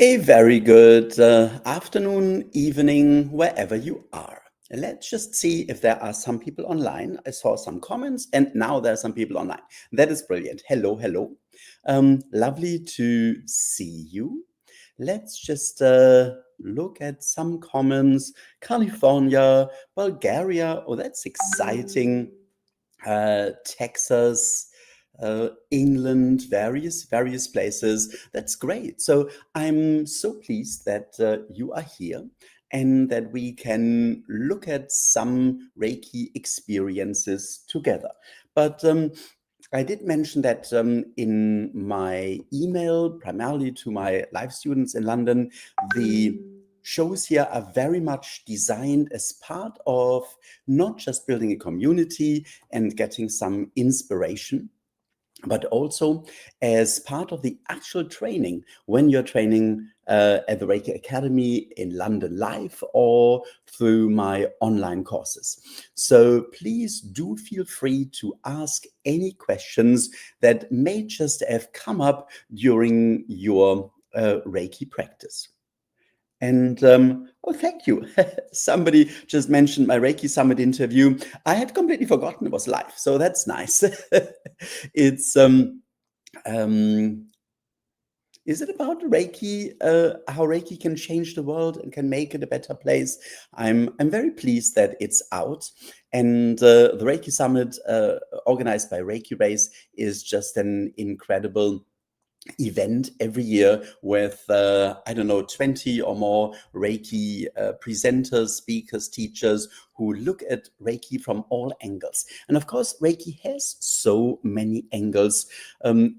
A very good afternoon, evening, wherever you are. Let's just see if there are some people online. I saw some comments, and now there are some people online. That is brilliant. Hello, hello. Lovely to see you. Let's just look at some comments. California, Bulgaria. Oh, that's exciting. Texas, England, various places. That's great. So I'm so pleased that you are here and that we can look at some Reiki experiences together. But I did mention that in my email, primarily to my live students in London, the shows here are very much designed as part of not just building a community and getting some inspiration, but also as part of the actual training when you're training at the Reiki Academy in London live or through my online courses. So please do feel free to ask any questions that may just have come up during your Reiki practice. And oh, thank you. Somebody just mentioned my Reiki Summit interview. I had completely forgotten it was live, so that's nice. It's is it about Reiki? How Reiki can change the world and can make it a better place? I'm very pleased that it's out, and the Reiki Summit organized by Reiki Race is just an incredible event every year with I don't know, 20 or more Reiki presenters, speakers, teachers who look at Reiki from all angles. And of course, Reiki has so many angles.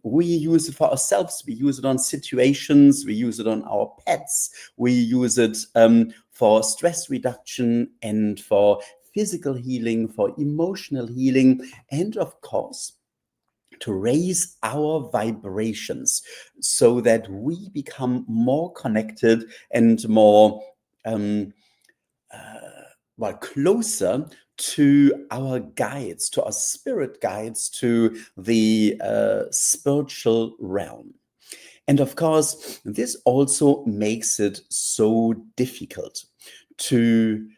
We use it for ourselves, we use it on situations, we use it on our pets, we use it for stress reduction and for physical healing, for emotional healing, and of course to raise our vibrations so that we become more connected and more closer to our guides, to our spirit guides, to the spiritual realm. And of course, this also makes it so difficult to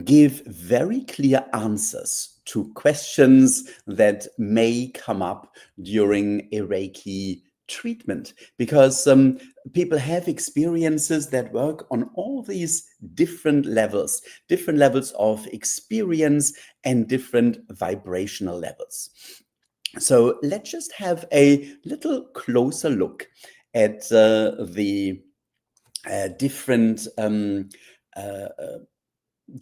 give very clear answers to questions that may come up during a Reiki treatment, because people have experiences that work on all these different levels of experience and different vibrational levels. So let's just have a little closer look at the different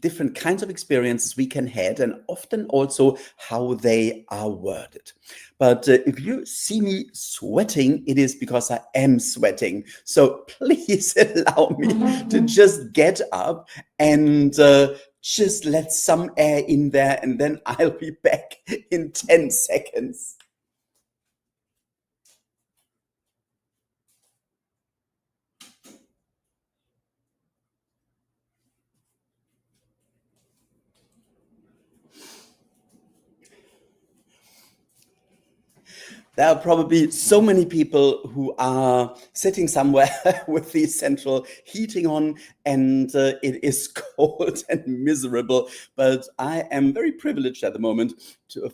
different kinds of experiences we can have, and often also how they are worded. But if you see me sweating, it is because I am sweating. So please allow me to just get up and just let some air in there, and then I'll be back in 10 seconds. There are probably so many people who are sitting somewhere with the central heating on, and it is cold and miserable. But I am very privileged at the moment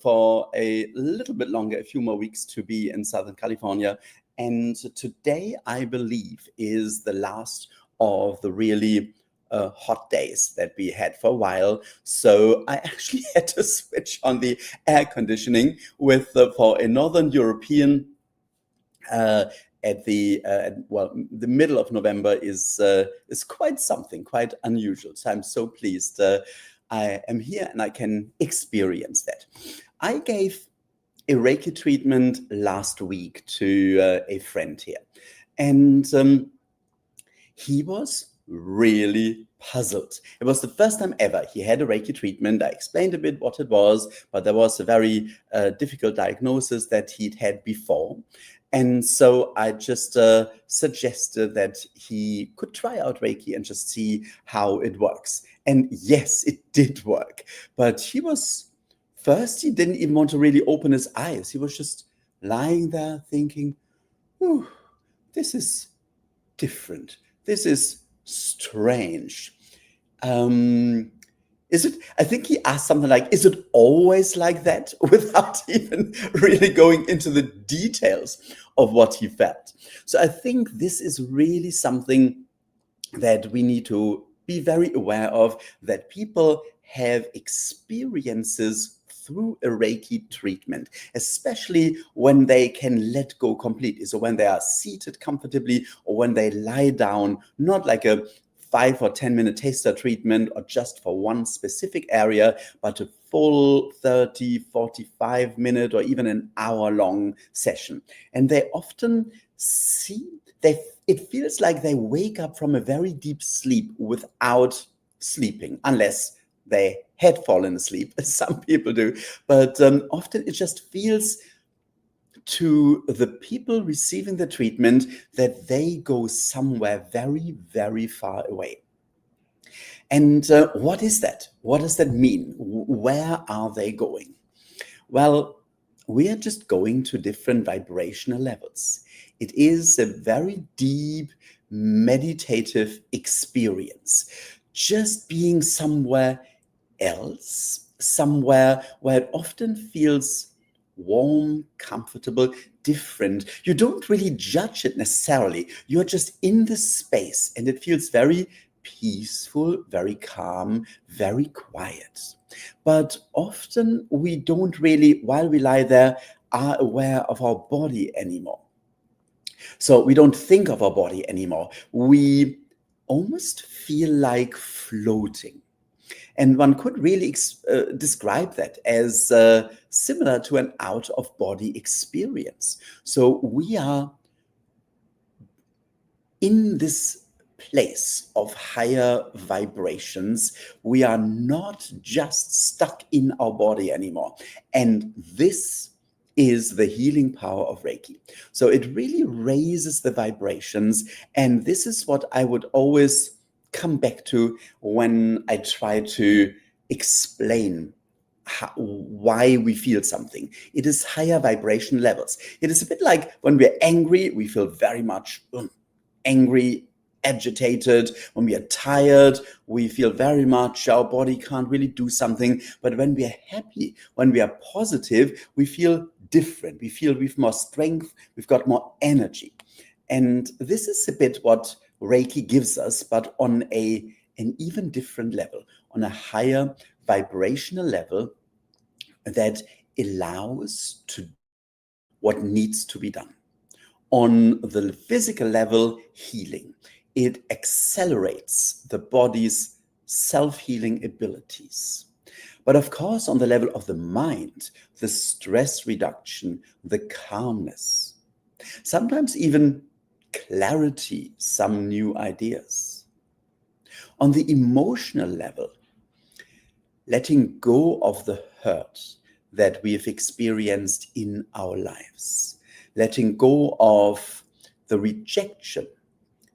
for a little bit longer, a few more weeks, to be in Southern California. And today, I believe, is the last of the really hot days that we had for a while. So I actually had to switch on the air conditioning with for a Northern European at the the middle of November is quite something, quite unusual. So I'm so pleased I am here and I can experience that. I gave a Reiki treatment last week to a friend here, and he was really puzzled. It was the first time ever he had a Reiki treatment. I explained a bit what it was, but there was a very difficult diagnosis that he'd had before. And so I just suggested that he could try out Reiki and just see how it works. And yes, it did work. But he didn't even want to really open his eyes. He was just lying there thinking, "Whew, this is different. This is strange. Um, I think he asked something like, is it always like that? Without even really going into the details of what he felt. So I think this is really something that we need to be very aware of, that people have experiences through a Reiki treatment, especially when they can let go completely. So when they are seated comfortably or when they lie down, not like a 5 or 10 minute taster treatment or just for one specific area, but a full 30, 45 minute or even an hour long session. And they often it feels like they wake up from a very deep sleep without sleeping, unless they had fallen asleep, as some people do. But often it just feels to the people receiving the treatment that they go somewhere very, very far away. And what is that? What does that mean? Where are they going? Well, we are just going to different vibrational levels. It is a very deep meditative experience. Just being somewhere else, somewhere where it often feels warm, comfortable, different. You don't really judge it necessarily. You're just in the space and it feels very peaceful, very calm, very quiet. But often we don't really, while we lie there, are aware of our body anymore. So we don't think of our body anymore. We almost feel like floating. And one could really describe that as similar to an out-of-body experience. So we are in this place of higher vibrations. We are not just stuck in our body anymore. And this is the healing power of Reiki. So it really raises the vibrations. And this is what I would always come back to when I try to explain why we feel something. It is higher vibration levels. It is a bit like when we're angry, we feel very much angry, agitated. When we are tired, we feel very much our body can't really do something. But when we are happy, when we are positive, we feel different. We feel we've more strength, we've got more energy. And this is a bit what Reiki gives us, but on an even different level, on a higher vibrational level that allows to do what needs to be done. On the physical level, healing. It accelerates the body's self-healing abilities. But of course, on the level of the mind, the stress reduction, the calmness, sometimes even clarity, some new ideas. On the emotional level, letting go of the hurt that we have experienced in our lives, letting go of the rejection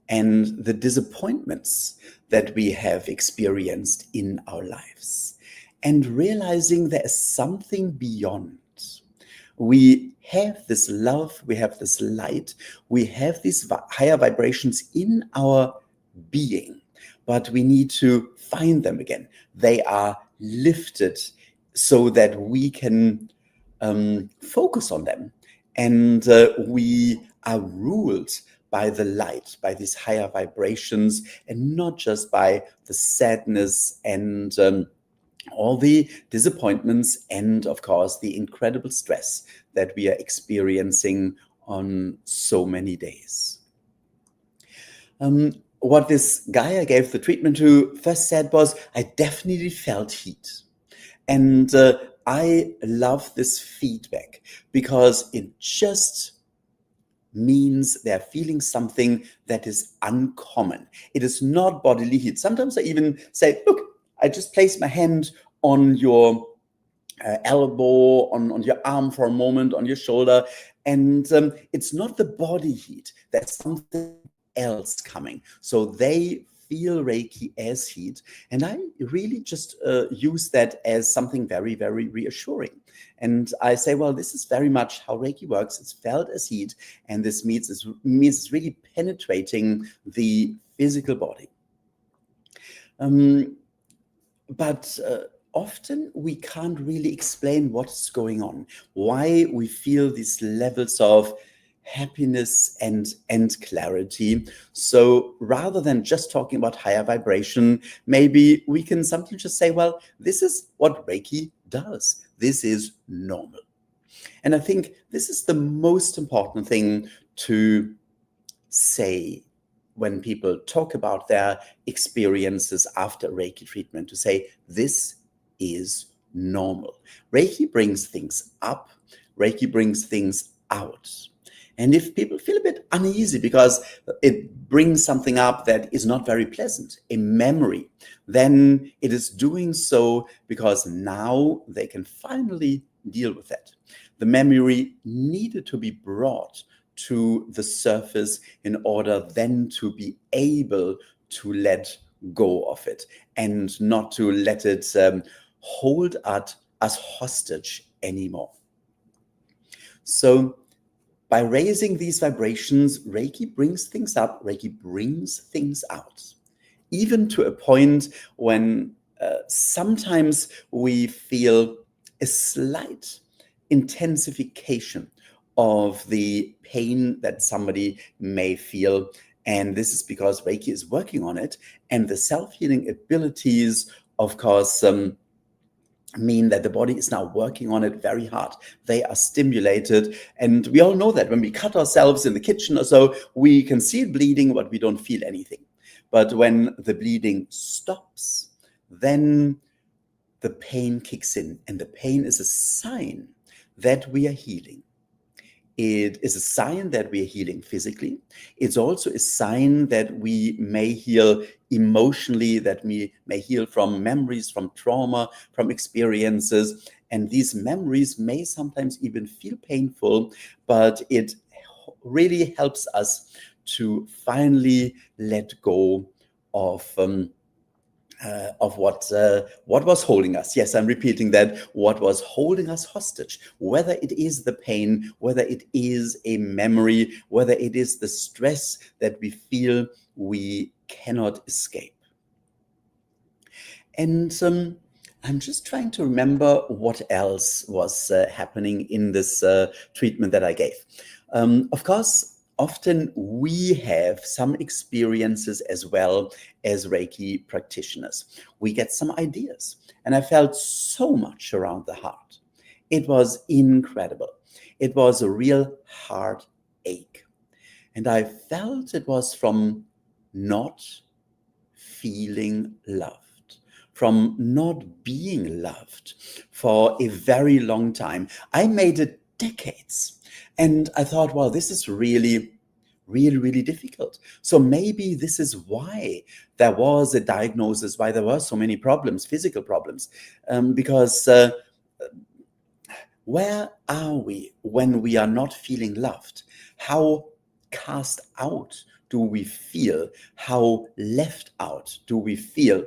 and the disappointments that we have experienced in our lives, and realizing there is something beyond. We have this love, we have this light, we have these higher vibrations in our being, but we need to find them again. They are lifted so that we can focus on them. And we are ruled by the light, by these higher vibrations, and not just by the sadness and all the disappointments and, of course, the incredible stress that we are experiencing on so many days. What this guy I gave the treatment to first said was, I definitely felt heat. And I love this feedback because it just means they're feeling something that is uncommon. It is not bodily heat. Sometimes I even say, look, I just place my hand on your elbow, on your arm for a moment, on your shoulder, and it's not the body heat. There's something else coming. So they feel Reiki as heat. And I really just use that as something very, very reassuring. And I say, well, this is very much how Reiki works. It's felt as heat, and this means it's really penetrating the physical body. But often we can't really explain what's going on, why we feel these levels of happiness and clarity. So rather than just talking about higher vibration, maybe we can sometimes just say, well, this is what Reiki does. This is normal. And I think this is the most important thing to say when people talk about their experiences after Reiki treatment, to say this is normal. Reiki brings things up, Reiki brings things out. And if people feel a bit uneasy because it brings something up that is not very pleasant, a memory, then it is doing so because now they can finally deal with that. The memory needed to be brought to the surface in order then to be able to let go of it and not to let it hold us hostage anymore. So by raising these vibrations, Reiki brings things up, Reiki brings things out, even to a point when sometimes we feel a slight intensification of the pain that somebody may feel. And this is because Reiki is working on it. And the self-healing abilities, of course, mean that the body is now working on it very hard. They are stimulated. And we all know that when we cut ourselves in the kitchen or so, we can see it bleeding, but we don't feel anything. But when the bleeding stops, then the pain kicks in. And the pain is a sign that we are healing. It is a sign that we are healing physically. It's also a sign that we may heal emotionally, that we may heal from memories, from trauma, from experiences. And these memories may sometimes even feel painful, but it really helps us to finally let go of what was holding us. Yes, I'm repeating that. What was holding us hostage, whether it is the pain, whether it is a memory, whether it is the stress that we feel we cannot escape. And I'm just trying to remember what else was happening in this treatment that I gave. Of course, often we have some experiences as well as Reiki practitioners. We get some ideas, and I felt so much around the heart. It was incredible. It was a real heartache. And I felt it was from not feeling loved, from not being loved for a very long time. I made it decades. And I thought, well, this is really, really difficult. So maybe this is why there was a diagnosis, why there were so many problems, physical problems, because where are we when we are not feeling loved? How cast out do we feel? How left out do we feel?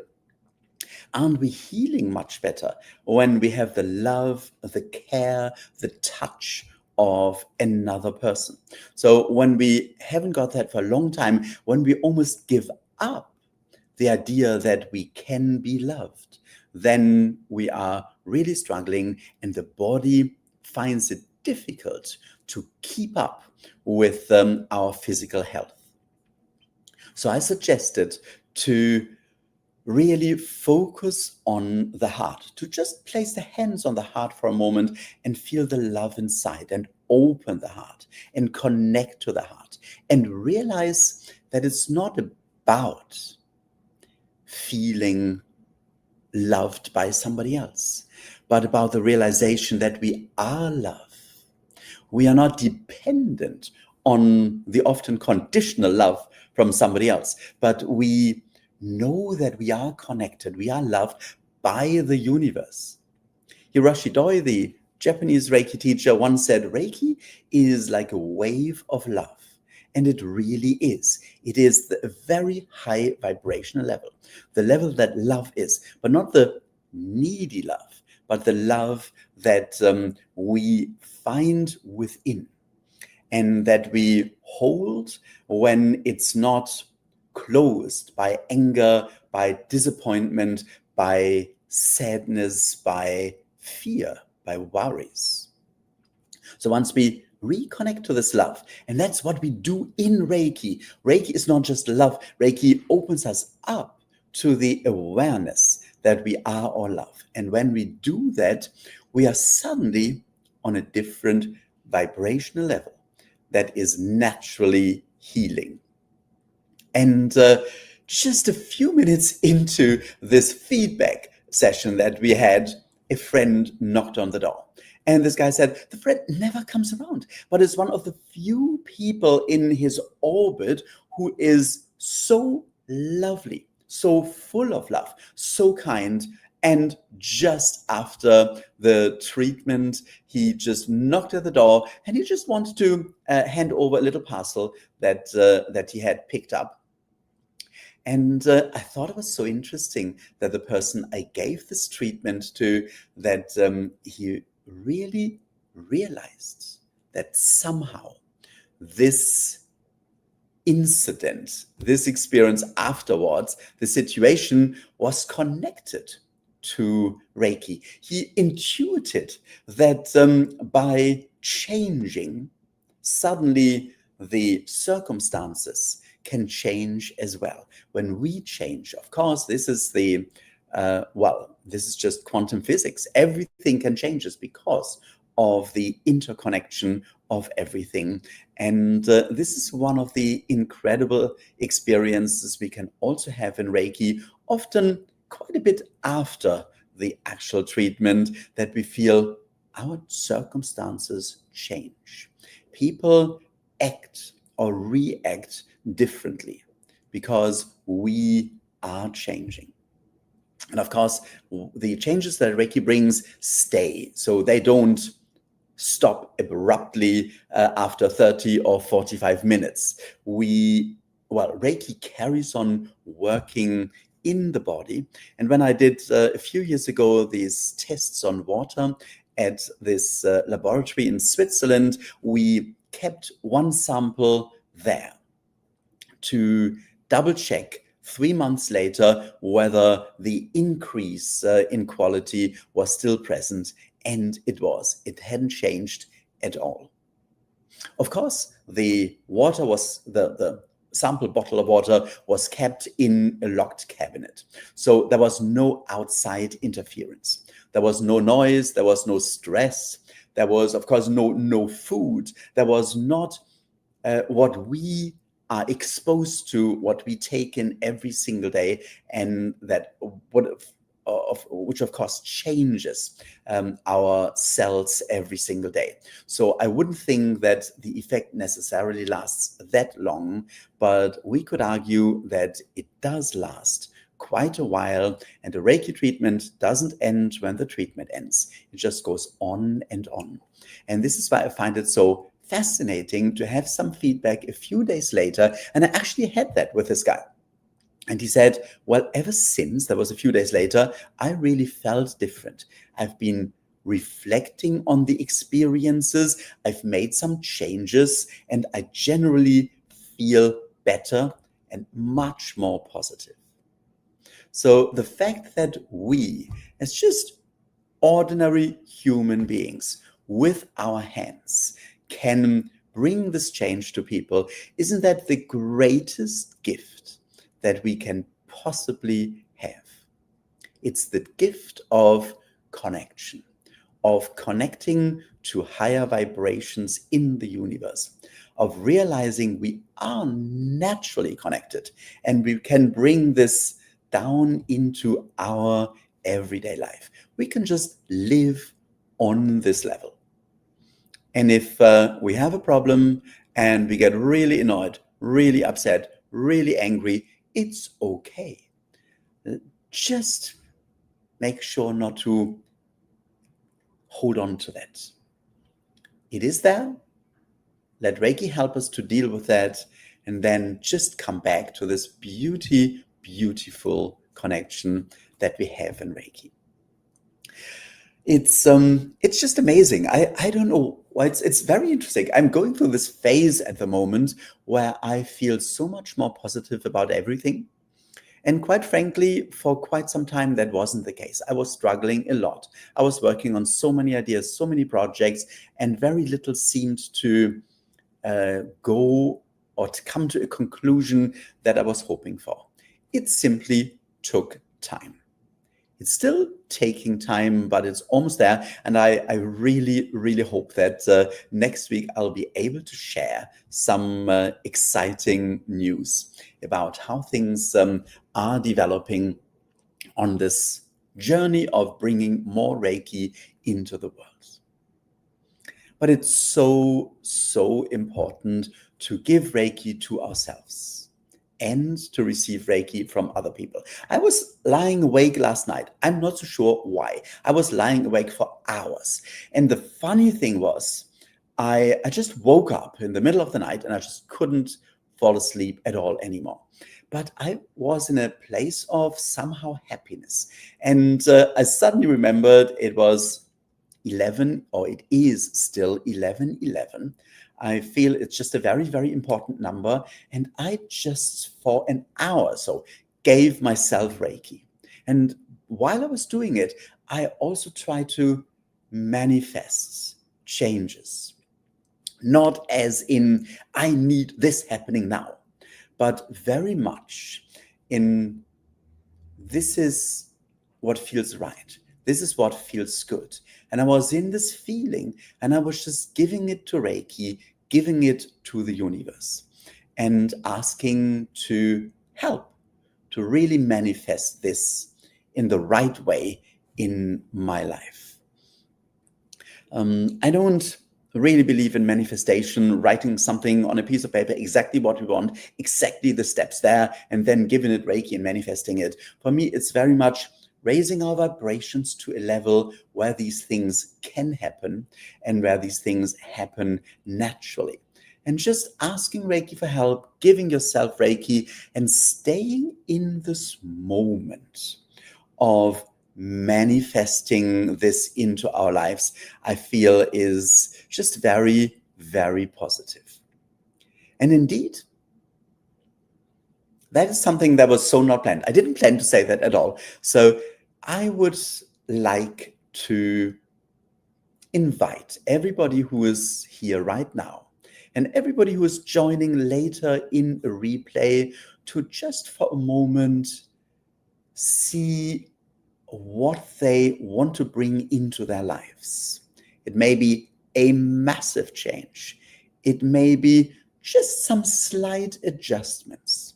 Aren't we healing much better when we have the love, the care, the touch of another person? So when we haven't got that for a long time, when we almost give up the idea that we can be loved, then we are really struggling, and the body finds it difficult to keep up with our physical health. So I suggested to really focus on the heart, to just place the hands on the heart for a moment and feel the love inside, and open the heart and connect to the heart and realize that it's not about feeling loved by somebody else, but about the realization that we are love. We are not dependent on the often conditional love from somebody else, but we know that we are connected, we are loved by the universe. Hiroshi Doi, the Japanese Reiki teacher, once said, Reiki is like a wave of love, And it really is. It is a very high vibrational level, the level that love is, but not the needy love, but the love that we find within and that we hold when it's not closed by anger, by disappointment, by sadness, by fear, by worries. So once we reconnect to this love, and that's what we do in Reiki. Reiki is not just love. Reiki opens us up to the awareness that we are all love. And when we do that, we are suddenly on a different vibrational level that is naturally healing. And just a few minutes into this feedback session that we had, a friend knocked on the door. And this guy said, the friend never comes around, but is one of the few people in his orbit who is so lovely, so full of love, so kind. And just after the treatment, he just knocked at the door and he just wanted to hand over a little parcel that he had picked up. And I thought it was so interesting that the person I gave this treatment to, that he really realized that somehow this incident, this experience afterwards, the situation was connected to Reiki. He intuited that by changing, suddenly the circumstances can change as well. When we change, of course, this is this is just quantum physics. Everything can change just because of the interconnection of everything. And this is one of the incredible experiences we can also have in Reiki, often quite a bit after the actual treatment, that we feel our circumstances change. People act or react differently because we are changing. And of course, the changes that Reiki brings stay, so they don't stop abruptly after 30 or 45 minutes. Reiki carries on working in the body. And when I did a few years ago these tests on water at this laboratory in Switzerland, we kept one sample there to double check 3 months later whether the increase in quality was still present. And it was. It hadn't changed at all. Of course, the water was, the sample bottle of water was kept in a locked cabinet. So there was no outside interference. There was no noise. There was no stress. There was, of course, no food. There was not what we are exposed to, what we take in every single day, and that which of course changes our cells every single day. So I wouldn't think that the effect necessarily lasts that long, but we could argue that it does last quite a while, and the Reiki treatment doesn't end when the treatment ends. It just goes on and on. And this is why I find it so fascinating to have some feedback a few days later. And I actually had that with this guy. And he said, well, ever since, that was a few days later, I really felt different. I've been reflecting on the experiences, I've made some changes, and I generally feel better and much more positive. So the fact that we, as just ordinary human beings with our hands, can bring this change to people, isn't that the greatest gift that we can possibly have? It's the gift of connection, of connecting to higher vibrations in the universe, of realizing we are naturally connected, and we can bring this down into our everyday life. We can just live on this level. And if we have a problem and we get really annoyed, really upset, really angry, it's okay. Just make sure not to hold on to that. It is there. Let Reiki help us to deal with that, and then just come back to this beautiful connection that we have in Reiki. It's just amazing. I don't know. Well, it's very interesting. I'm going through this phase at the moment where I feel so much more positive about everything. And quite frankly, for quite some time, that wasn't the case. I was struggling a lot. I was working on so many ideas, so many projects, and very little seemed to go or to come to a conclusion that I was hoping for. It simply took time. It's still taking time, but it's almost there. And I really, really hope that next week I'll be able to share some exciting news about how things are developing on this journey of bringing more Reiki into the world. But it's so, so important to give Reiki to ourselves and to receive Reiki from other people. I was lying awake last night. I'm not so sure why. I was lying awake for hours. And the funny thing was, I just woke up in the middle of the night and I just couldn't fall asleep at all anymore. But I was in a place of somehow happiness. And I suddenly remembered it was 11, or it is still 11:11. I feel it's just a very, very important number. And I just, for an hour or so, gave myself Reiki. And while I was doing it, I also tried to manifest changes. Not as in, I need this happening now, but very much in, this is what feels right. This is what feels good. And I was in this feeling and I was just giving it to Reiki, giving it to the universe, and asking to help to really manifest this in the right way in my life. I don't really believe in manifestation, writing something on a piece of paper, exactly what we want, exactly the steps there, and then giving it Reiki and manifesting it. For me, it's very much raising our vibrations to a level where these things can happen and where these things happen naturally. And just asking Reiki for help, giving yourself Reiki, and staying in this moment of manifesting this into our lives, I feel is just very, very positive. And indeed, that is something that was so not planned. I didn't plan to say that at all. So I would like to invite everybody who is here right now and everybody who is joining later in a replay to just for a moment see what they want to bring into their lives. It may be a massive change. It may be just some slight adjustments.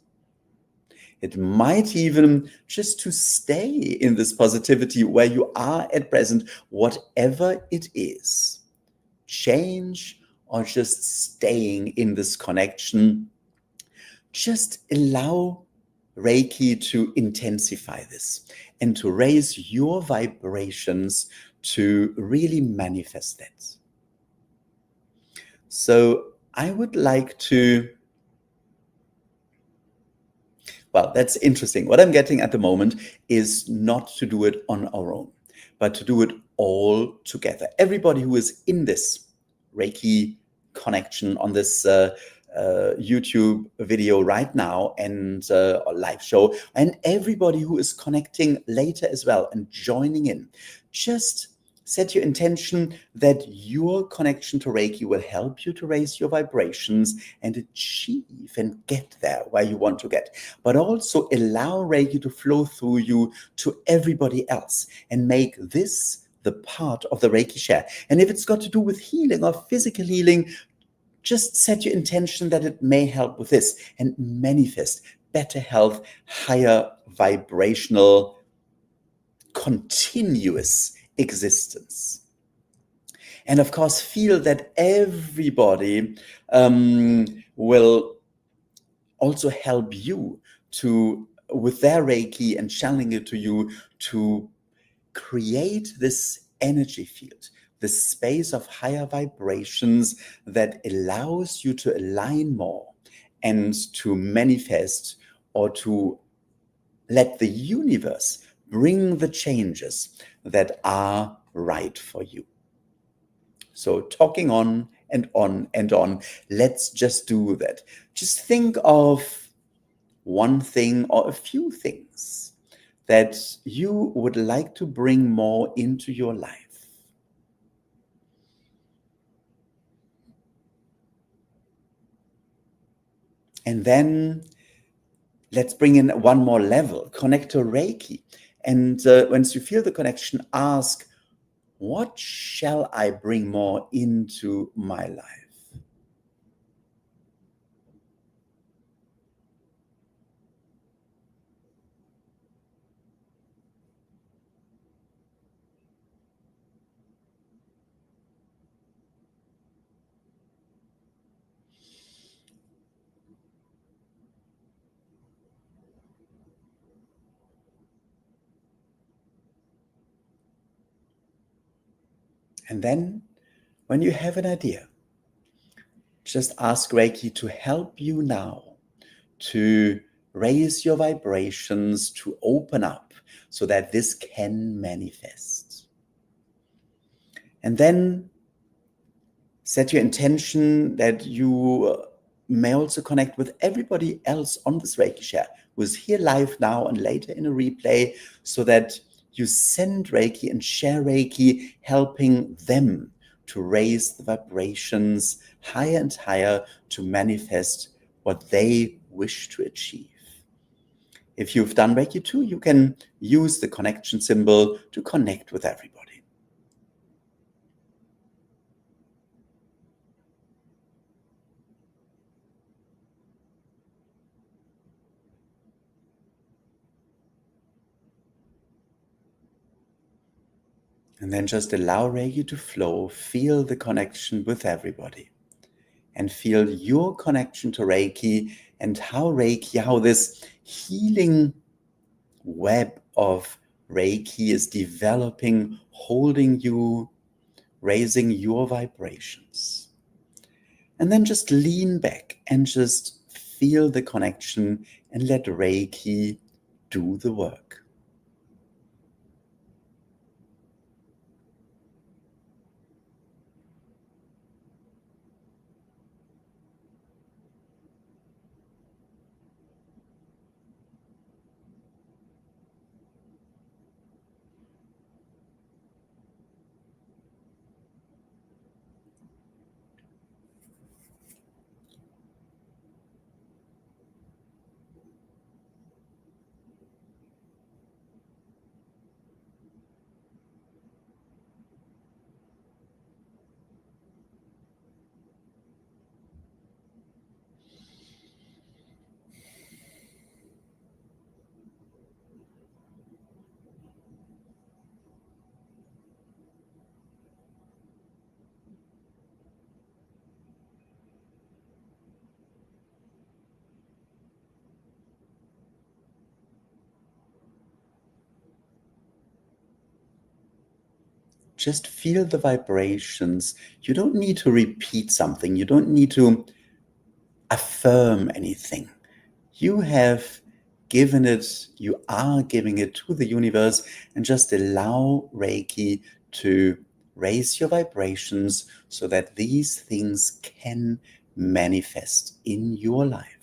It might even just to stay in this positivity where you are at present, whatever it is. Change or just staying in this connection. Just allow Reiki to intensify this and to raise your vibrations to really manifest that. So I would like to, well, that's interesting. What I'm getting at the moment is not to do it on our own, but to do it all together. Everybody who is in this Reiki connection on this YouTube video right now and or live show, and everybody who is connecting later as well and joining in, just set your intention that your connection to Reiki will help you to raise your vibrations and achieve and get there where you want to get, but also allow Reiki to flow through you to everybody else and make this the part of the Reiki share. And if it's got to do with healing or physical healing, just set your intention that it may help with this and manifest better health, higher vibrational, continuous existence. And of course, feel that everybody will also help you to, with their Reiki and channeling it to you, to create this energy field the space of higher vibrations that allows you to align more and to manifest, or to let the universe bring the changes that are right for you. So talking on and on and on, let's just do that. Just think of one thing or a few things that you would like to bring more into your life. And then let's bring in one more level, connect to Reiki. And once you feel the connection, ask, what shall I bring more into my life? And then when you have an idea, just ask Reiki to help you now to raise your vibrations, to open up so that this can manifest. And then set your intention that you may also connect with everybody else on this Reiki share who is here live now and later in a replay, so that you send Reiki and share Reiki, helping them to raise the vibrations higher and higher to manifest what they wish to achieve. If you've done Reiki too, you can use the connection symbol to connect with everybody. And then just allow Reiki to flow, feel the connection with everybody, and feel your connection to Reiki, and how this healing web of Reiki is developing, holding you, raising your vibrations. And then just lean back and just feel the connection and let Reiki do the work. Just feel the vibrations. You don't need to repeat something. You don't need to affirm anything. You have given it, you are giving it to the universe, and just allow Reiki to raise your vibrations so that these things can manifest in your life.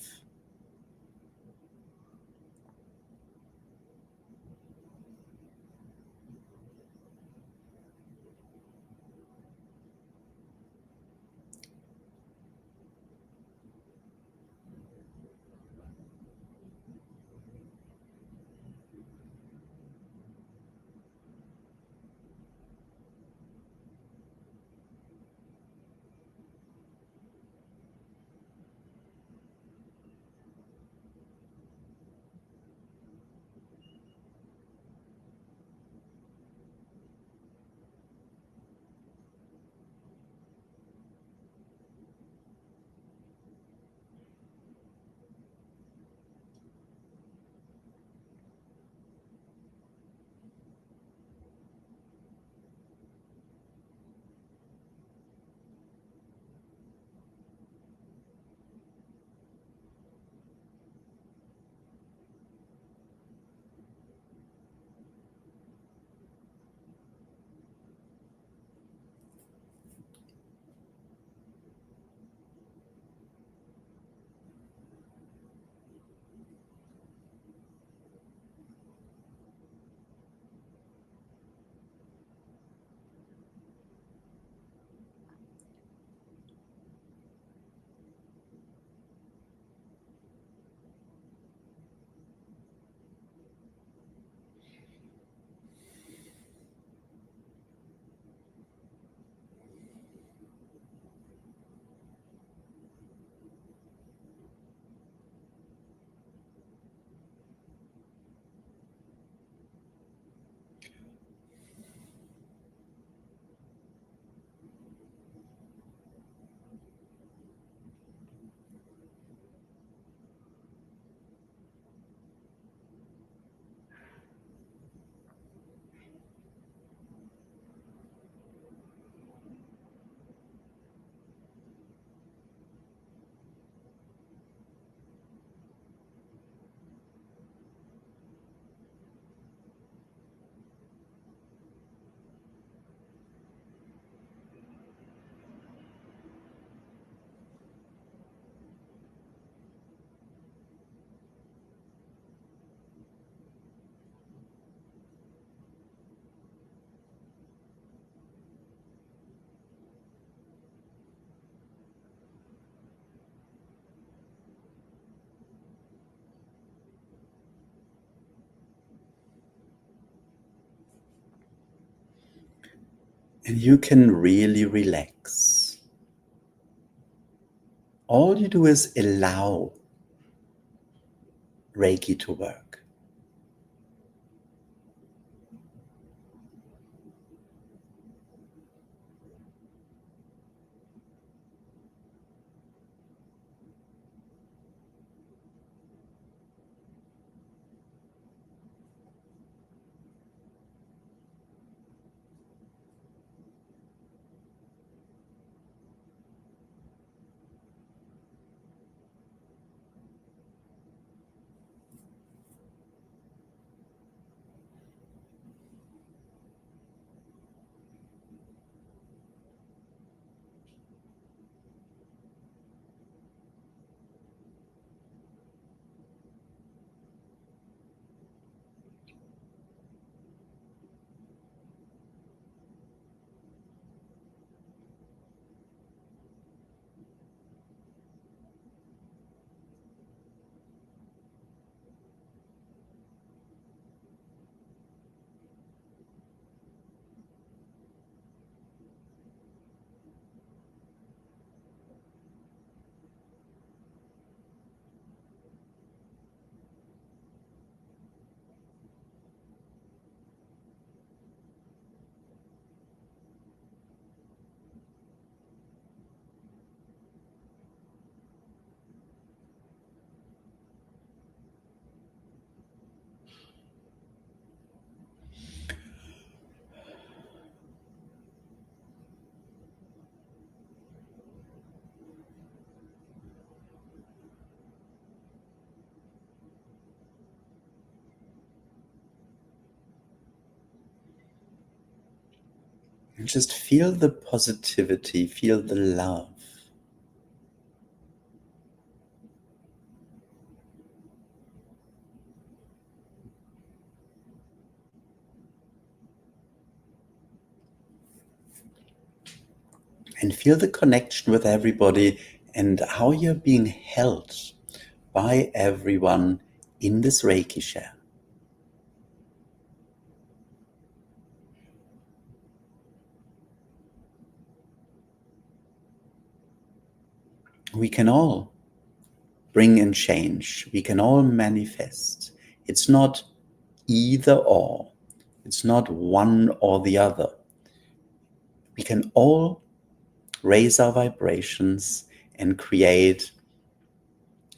And you can really relax. All you do is allow Reiki to work. And just feel the positivity, feel the love. And feel the connection with everybody and how you're being held by everyone in this Reiki share. We can all bring in change. We can all manifest. It's not either or. It's not one or the other. We can all raise our vibrations and create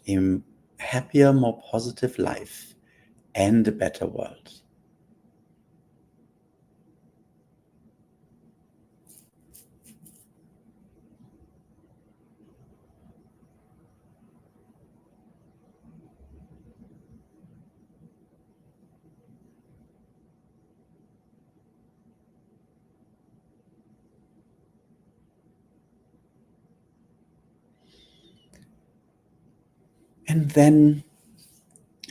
a happier, more positive life and a better world. And then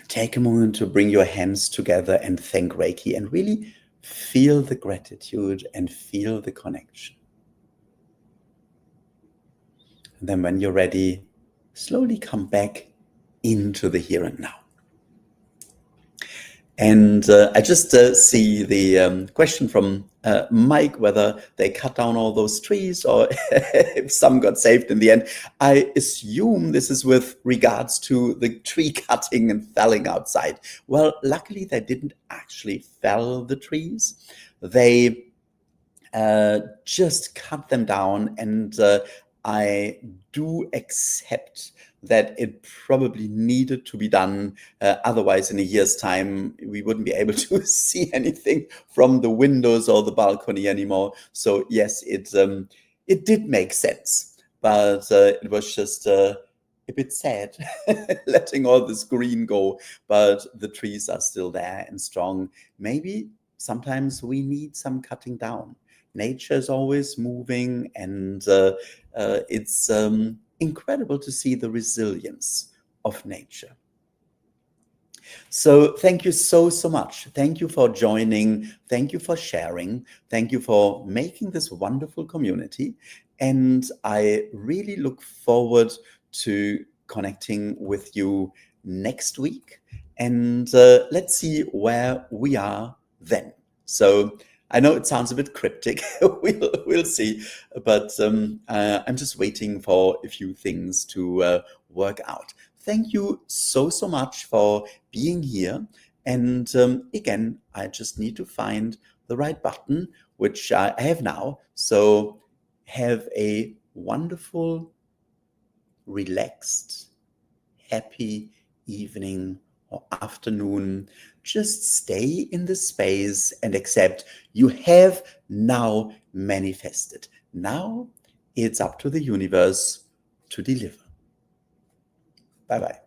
take a moment to bring your hands together and thank Reiki and really feel the gratitude and feel the connection. And then when you're ready, slowly come back into the here and now. And I just see the question from Mike, whether they cut down all those trees or if some got saved in the end. I assume this is with regards to the tree cutting and felling outside. Well, luckily they didn't actually fell the trees. They just cut them down, and I do accept that it probably needed to be done. Otherwise, in a year's time, we wouldn't be able to see anything from the windows or the balcony anymore. So yes, it did make sense, but it was just a bit sad letting all this green go. But the trees are still there and strong. Maybe sometimes we need some cutting down. Nature is always moving, and it's incredible to see the resilience of nature. So thank you so much. Thank you for joining. Thank you for sharing. Thank you for making this wonderful community. And I really look forward to connecting with you next week. And let's see where we are then. So I know it sounds a bit cryptic. We'll see, but I'm just waiting for a few things to work out. Thank you so much for being here. And again, I just need to find the right button, which I have now. So have a wonderful, relaxed, happy evening or afternoon. Just stay in the space and accept you have now manifested. Now it's up to the universe to deliver. Bye bye.